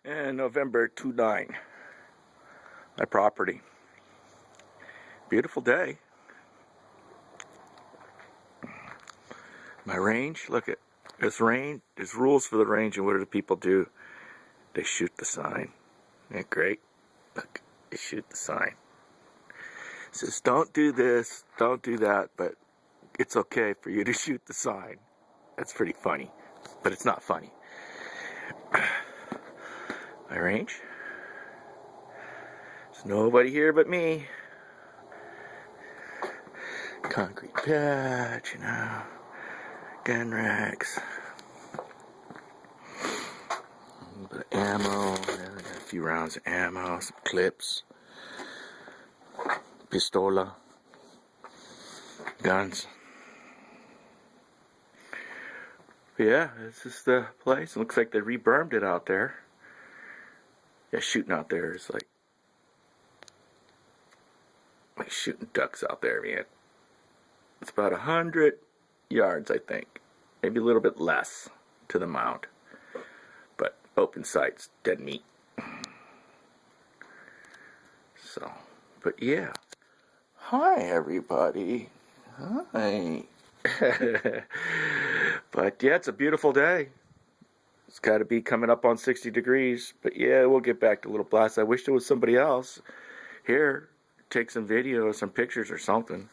And November 29, my property. Beautiful day. My range, look at this range. There's rules for the range, and what do the people do? They shoot the sign. Isn't that great? Look, they shoot the sign. It says, don't do this, don't do that, but it's okay for you to shoot the sign. That's pretty funny, but it's not funny. My range. There's nobody here but me. Concrete patch, you know. Gun racks. A little bit of ammo. Yeah, I got a few rounds of ammo, some clips. Pistola. Guns. Yeah, this is the place. It looks like they re-bermed it out there. Yeah, shooting out there is like shooting ducks out there, man. It's about 100 yards, I think. Maybe a little bit less to the mound. But open sights, dead meat. So, but yeah. Hi, everybody. Hi. But yeah, it's a beautiful day. It's got to be coming up on 60 degrees. But yeah, we'll get back to Little Blast. I wish there was somebody else here. Take some videos, some pictures or something.